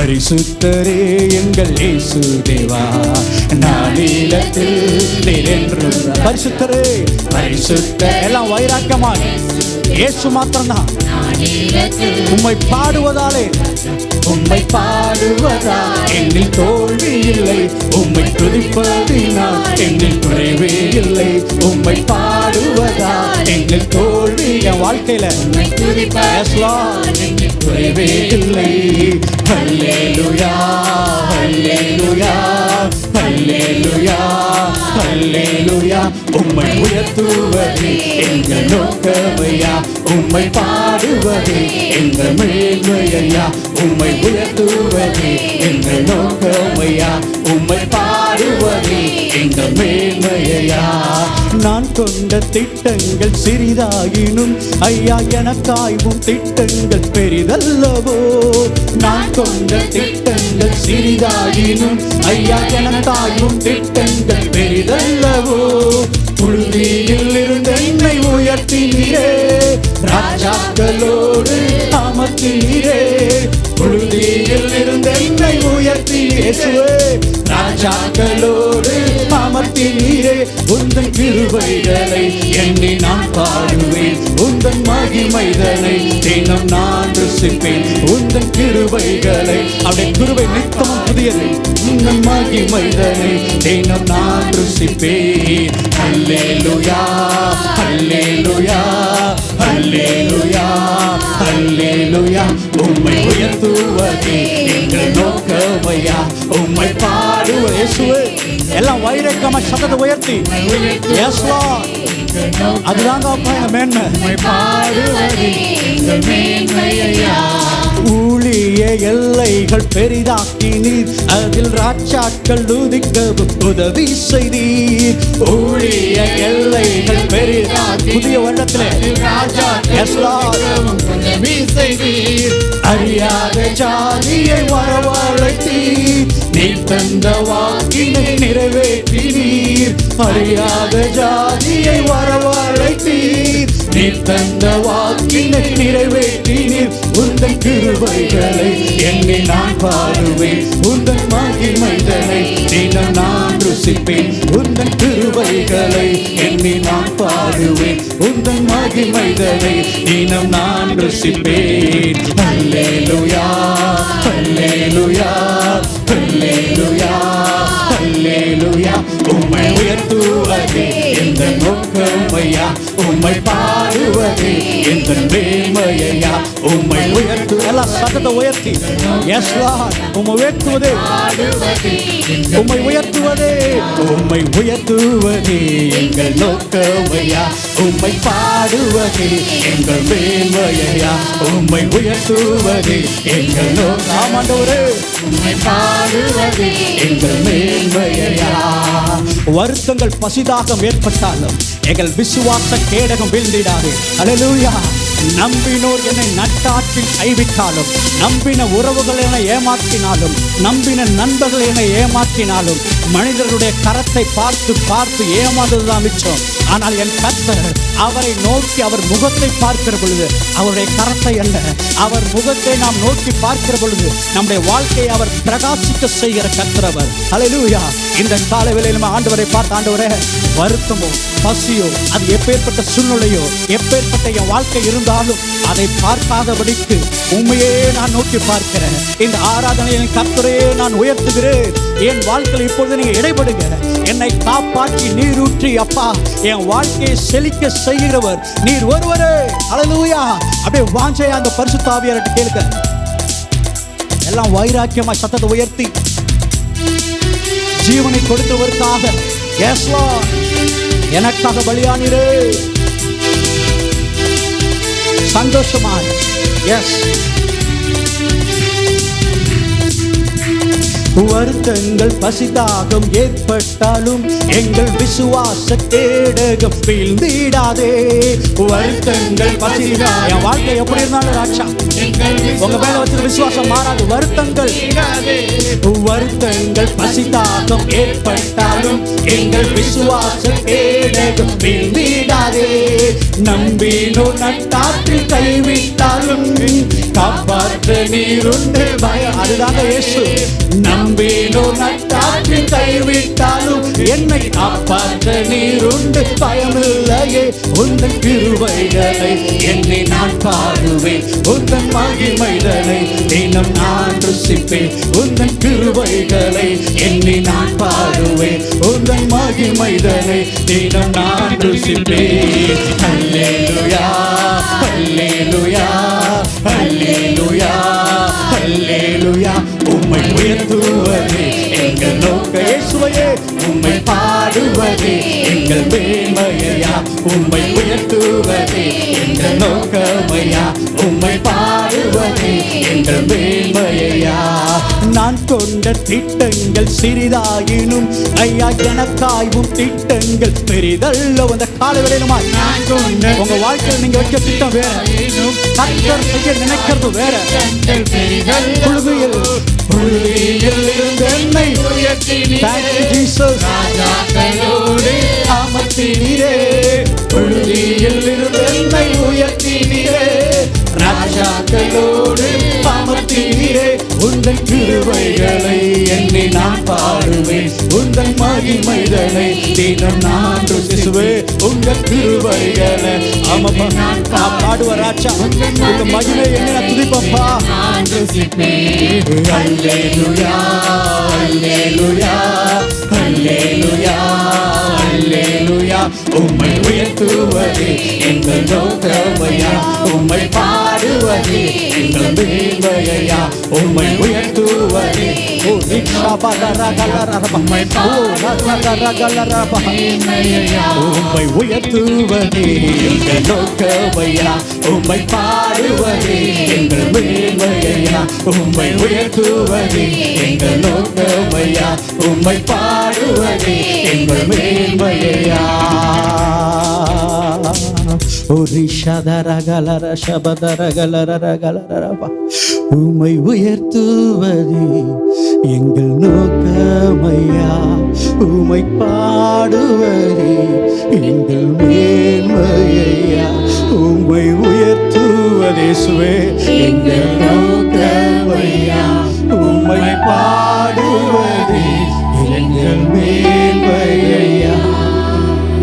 பரிசுத்தரே எங்கள் இயேசு தேவா, நானிலத்தில் நீர் என்றும் பரிசுத்தரே. பரிசுத்த எல்லாம் வைராக்கியமாய் இயேசு மாத்திரம்தான். உம்மை பாடுவதாலே, உம்மை பாடுவதா என்னில் தோல்வி இல்லை, உம்மை துதிப்பதினால் என்னில் குறைவே இல்லை. உம்மை பாடுவதா என்னில் தோல்வி என் வாழ்க்கையில குறைவே இல்லை. ஹல்லேலூயா ஹல்லேலூயா ஹல்லேலூயா ஹல்லேலூயா. உம்மை உயர்த்துவது எங்கள் நோக்கமையா, உம்மை பாடுவது எங்கள் மேன்மையா. உம்மை உயர்த்துவது எங்கள் நோக்கமையா, உம்மை பாடுவது எங்கள் மேன்மையா. நான் கொண்ட திட்டங்கள் சிறிதாயினும் ஐயா எனக்காயும் திட்டங்கள் பெரிதல்லவோ. நான் கொண்ட திட்டங்கள் சிறிதாயினும் ஐயா எனக்காயும் திட்டங்கள் பெரிதல்லவோ. புழுதியில் இருந்து என்னை உயர்த்தினீரே, ராஜாக்களோடு அமர்த்தினீரே. புழுதியில் இருந்து என்னை உயர்த்தினீரே, ராஜாக்களோடு அமர்த்தினீரே. உந்தன் கிருபைகளை எண்ணி நான் பாடுவேன், உந்தன் மகிமைதனை தினம் நான் ருசிப்பேன். உந்தன் கிருபைகளை அவருடைய கிருபை நித்தமும் புதியது, உந்தன் மகிமைதனை தினம் நான் ருசிப்பேன். ஹல்லேலூயா ஹல்லேலூயா ஹல்லேலூயா ஹல்லேலூயா. உம்மை உயர்த்துவதே எங்கள் நோக்கமையா, உம்மை பாடுவது இயேசுவே. எல்லாம் வைரக்கமா சத்தத்தை உயர்த்தி அதுதாங்க மேன்மை. உம்மை பாடுவது எங்கள் மேன்மையா. ஊழிய எல்லைகள் பெரிதாக்கினீர், அதில் ராஜாக்கள் உதிக்கவும் உதவி செய்தீர். ஊழிய எல்லைகள் பெரிதாக்கி புதிய வருடத்திலே உதவி செய்தீர். அறியாத ஜாதியை வரவழைத்தீர், நீ தந்த வாக்கினை நிறைவேற்றினீர். அறியாத ஜாதியை வரவழைத்தீர், நீ தந்த வாக்கினை நிறைவேற்றினீர். உந்தன் கிருபைகளை எண்ணி நான் பாடுவேன், உந்தன் மகிமைதனை தினம் நான் ருசிப்பேன். உந்தன் கிருபைகளை எண்ணி நான் பாடுவேன், உந்தன் மகிமைதனை தினம் நான் ருசிப்பேன். ஹல்லேலூயா ஹல்லேலூயா ஹல்லேலூயா ஹல்லேலூயா. உம்மை உயர்த்துவதே எந்த நோக்கமையா, உம்மை பாடுவதே எந்த மேன்மையா. உம்மை உயர்த்து எல்லாம் சத்தத்தை உயர்த்தி உம்மை உயர்த்துவதே உம்மை உயர்த்துவதே உம்மை உயர்த்துவதே எங்கள் நோக்கமையா, உம்மை பாடுவதே எங்கள் மேன்மையா. உம்மை உயர்த்துவதே எங்கள் நோக்கமாண்டவரே, உம்மை பாடுவதே எங்கள் மேன்மையா. வருத்தங்கள் பசிதாகம் ஏற்பட்டாலும் எங்கள் விசுவாச கேடகம் வீழ்ந்திடாது. அல்லேலூயா. நம்பினோர் என்னை நட்டாற்றில் கைவிட்டாலும், நம்பின உறவுகள் என்னை ஏமாற்றினாலும், நம்பின நண்பர்கள் என்னை ஏமாற்றினாலும், மனிதர்களுடைய கரத்தை பார்த்து பார்த்து ஏமாந்ததுதான் மிச்சம். ஆனால் என் கர்த்தர் அவரை நோக்கி அவர் முகத்தை பார்க்கிற பொழுது, அவருடைய கரத்தை அல்ல அவர் முகத்தை நாம் நோக்கி பார்க்கிற பொழுது நம்முடைய வாழ்க்கையை அவர் பிரகாசிக்க செய்கிற கர்த்தர் அவர். அல்லேலூயா. இந்த காலை வேளையில் நம்ம ஆண்டவரை பார்த்து, ஆண்டவரே வருத்தமோ பசியோ அது எப்பேற்பட்ட சூழ்நிலையோ எப்பேற்பட்ட என் வாழ்க்கை இருந்தாலும் அதை பார்க்காதபடிக்கு உண்மையே நான் நோக்கி பார்க்கிறேன். இந்த ஆராதனையின் கர்த்தரையே நான் உயர்த்துகிறேன். என் வாழ்க்கையில் இப்பொழுது நீங்க இடைபடுங்க. என்னை காப்பாற்றி நீரூற்றி அப்பா என் வாழ்க்கையை செழிக்க செய்கிறவர் நீர் ஒருவரே. அல்லேலூயா. அப்படியே வாஞ்சையா அந்த பரிசுத்த ஆவியாரை கேளுங்க. எல்லாம் வைராக்கியமா சத்தத்தை உயர்த்தி ஜீவனை கொடுத்தவருக்காக எனக்காக பலியானீரே. சந்தோஷமாய் வருத்தங்கள் பசிதாகம் ஏற்பட்டாலும் எங்கள் விசுவாச கேடகம் வீழ்ந்திடாதே. வருத்தங்கள் பசிதாகம் என் வாழ்க்கை எப்படி இருந்தாலும் ராஜா உங்க மேல வச்சிருக்க விசுவாசம் மாறாது. வருத்தங்கள் பசிதாகம் ஏற்பட்டாலும் எங்கள் விசுவாச கேடகம் வீழ்ந்திடாதே. நம்பினோ நட்டாற்றில் கைவிட்டாலும் காப்பாற்ற நீருண்டு பயம். அதுதாங்க இயேசு. நம்பினோ நட்டாற்றில் கைவிட்டாலும் என்னை காப்பாற்ற நீருண்டு பயமில்லையே. உந்தன் கிருபைகளை என்னை நான் பாடுவேன், உந்தன் மகிமைகளை தினம் நான் ருசிப்பேன். உந்தன் கிருபைகளை என்னை நான் பாடுவேன், உந்தன் மகிமைகளை தினம் நான் ருசிப்பேன். அல்லேலூயா அல்லேலூயா அல்லேலூயா அல்லேலூயா. உம்மை உயர்த்துவதே எங்கள் நோக்க இயேசுவே, உம்மை பாடுவதே எங்கள் மேன்மையா. உம்மை உயர்த்துவதே எங்கள் நோக்கமையா, உம்மை பாடுவதே எங்கள் மேன்மையா. நான் கொண்ட திட்டங்கள் சிறிதாயினும் ஐயா எனக்காயும் திட்டங்கள் பெரிதல்ல. அந்த காலவரையிலுமா நான் கொண்ட உங்க வாழ்க்கையில் நீங்க வைக்க திட்டம் வேற, கர்த்தர் செய்ய நினைக்கிறது வேற. புழுதியில் இருந்து என்னை ராஜாக்களோடு அமர்த்தினீரே. புழுதியில் இருந்து என்னை உயர்த்தினீரே, ராஜாக்களோடு அமர்த்தினீரே. உந்தன் கிருபைகளை என்னை நான் பாடுவேன், உந்தன் மகிமைகளை தினம் நான் ருசிசுவேன். உங்கள் கிருபைகளை ஆமாப்பா நான் பாடுவ ராஜா, உங்க மகிமை என்ன துதிப்பப்பா நான் ருசிப்பேன். அல்லேலூயா அல்லேலூயா அல்லேலூயா அல்லேலூயா. உம்மை உயர்த்துவதே எங்கள் நோக்கமையா, உம்மை பாடுவதே எங்கள் மேன்மையா. உம்மை உயர்த்துவதே உம்மை உயர்த்துவதே எங்கள் நோக்கமையா, உம்மை பாடுவதே எங்கள் மேன்மையா. உம்மை உயர்த்துவதே எங்கள் நோக்கமையா, உம்மை பாடுவதே எங்கள் மேன்மையா. உம்மை உயர்த்துவதே எங்கள் நோக்கமையா, உம்மை பாடுவதே எங்கள் மேன்மையா. உம்மை உயர்த்துவதே சுவே எங்கள் நோக்கமையா, உம்மை பாடுவதே எங்கள் மேன்மையா.